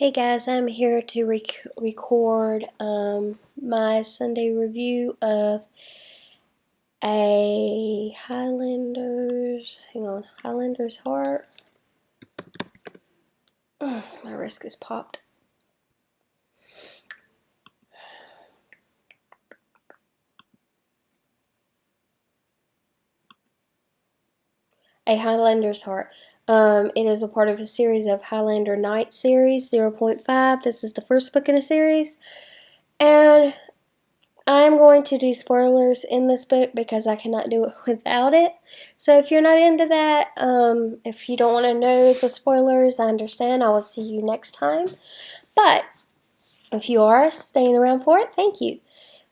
Hey guys, I'm here to record my Sunday review of a Highlander's Heart. My wrist is popped. A Highlander's Heart. It is a part of a series of Highlander Night series 0.5. This is the first book in a series, and I'm going to do spoilers in this book because I cannot do it without it. So if you're not into that, if you don't want to know the spoilers, I understand. I will see you next time. But if you are staying around for it, thank you.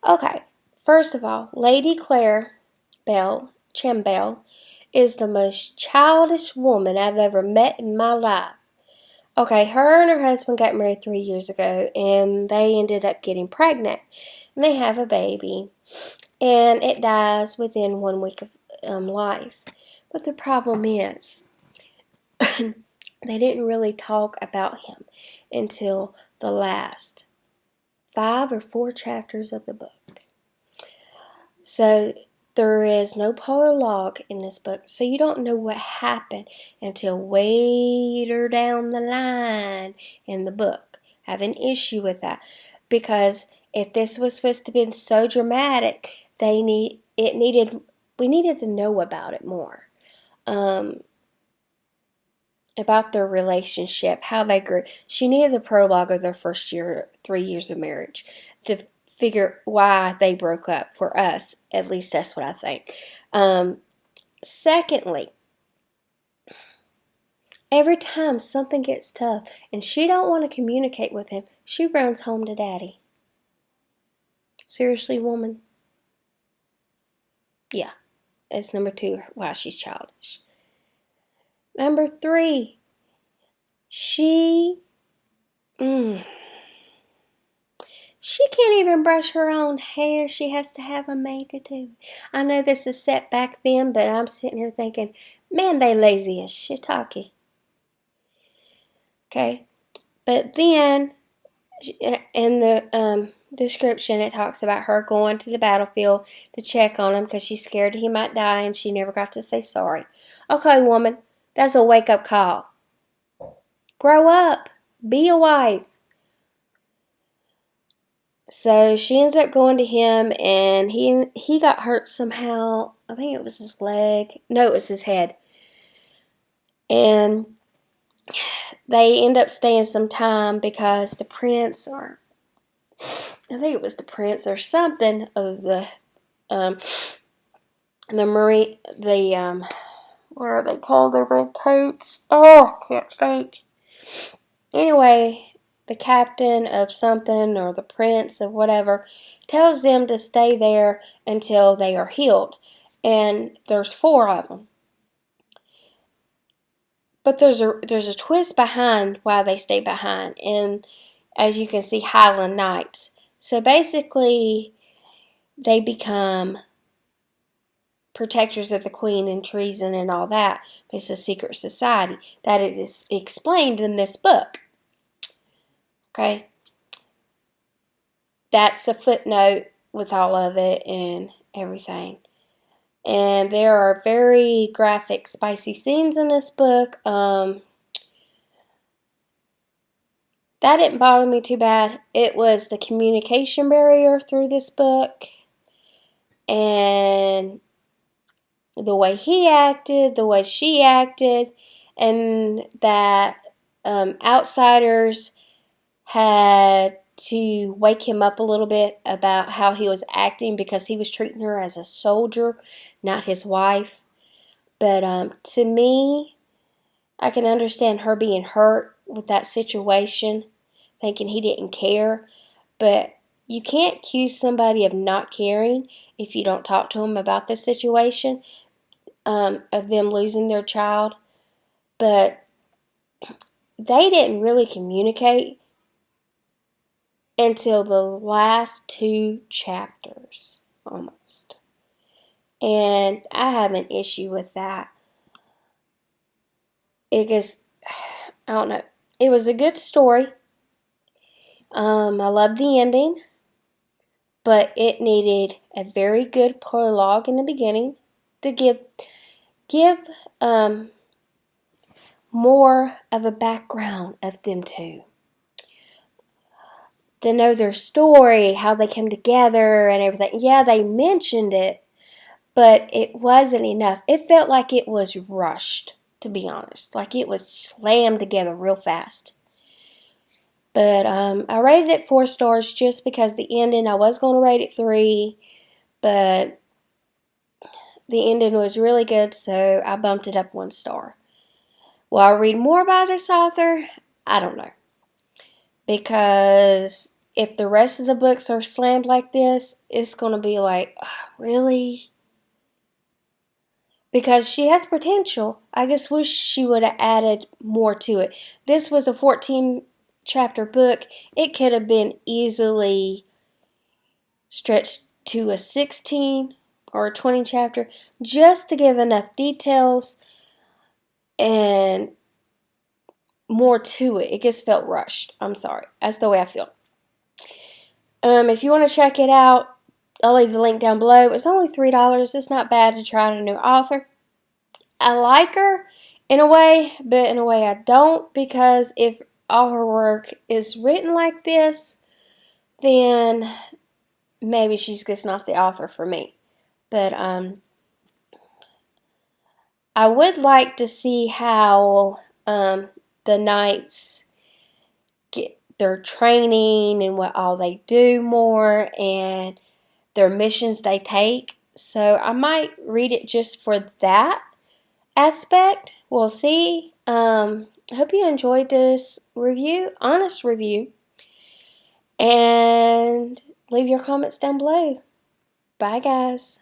Okay, first of all, Lady Claire Chambell, is the most childish woman I've ever met in my life. Okay, her and her husband got married 3 years ago, and they ended up getting pregnant. And they have a baby, and it dies within 1 week of life. But the problem is, they didn't really talk about him until the last 5 or 4 chapters of the book. So there is no prologue in this book, so you don't know what happened until later down the line in the book. I have an issue with that because if this was supposed to be so dramatic, we needed to know about it more. About their relationship, how they grew. She needed the prologue of their first 3 years of marriage to figure why they broke up. For us, at least that's what I think. Secondly, every time something gets tough and she don't want to communicate with him, she runs home to daddy. Seriously, woman? Yeah, that's number 2, why she's childish. Number 3, she can't even brush her own hair. She has to have a maid to do. I know this is set back then, but I'm sitting here thinking, man, they lazy as shiitake. Okay? But then, in the description, it talks about her going to the battlefield to check on him because she's scared he might die and she never got to say sorry. Okay, woman, that's a wake-up call. Grow up. Be a wife. So she ends up going to him, and he got hurt somehow. I think it was his leg. No, it was his head. And they end up staying some time because the prince, or I think it was the prince or something of the what are they called? The red coats. Oh, can't think. Anyway, the captain of something or the prince of whatever tells them to stay there until they are healed. And there's 4 of them. But there's a twist behind why they stay behind. And as you can see, Highland Knights. So basically, they become protectors of the queen and treason and all that. But it's a secret society. That is explained in this book. Okay? That's a footnote with all of it and everything. And there are very graphic, spicy scenes in this book. That didn't bother me too bad. It was the communication barrier through this book and the way he acted, the way she acted, and that outsiders had to wake him up a little bit about how he was acting because he was treating her as a soldier, not his wife. But to me, I can understand her being hurt with that situation, thinking he didn't care. But you can't accuse somebody of not caring if you don't talk to them about the situation, of them losing their child. But they didn't really communicate until the last 2 chapters, almost. And I have an issue with that. I don't know. It was a good story. I loved the ending, but it needed a very good prologue in the beginning to give more of a background of them two. To know their story, how they came together and everything. Yeah, they mentioned it, but it wasn't enough. It felt like it was rushed, to be honest. Like it was slammed together real fast. But I rated it 4 stars just because the ending, I was going to rate it 3, but the ending was really good, so I bumped it up 1 star. Will I read more by this author? I don't know. Because if the rest of the books are slammed like this, it's going to be like, oh, really? Because she has potential. I just wish she would have added more to it. This was a 14 chapter book. It could have been easily stretched to a 16 or a 20 chapter just to give enough details and more to it. It just felt rushed. I'm sorry. That's the way I feel. If you want to check it out, I'll leave the link down below. It's only $3. It's not bad to try out a new author. I like her in a way, but in a way I don't, because if all her work is written like this, then maybe she's just not the author for me. But I would like to see how the knights get their training and what all they do more and their missions they take. So I might read it just for that aspect. We'll see. I hope you enjoyed this review, honest review, and leave your comments down below. Bye, guys.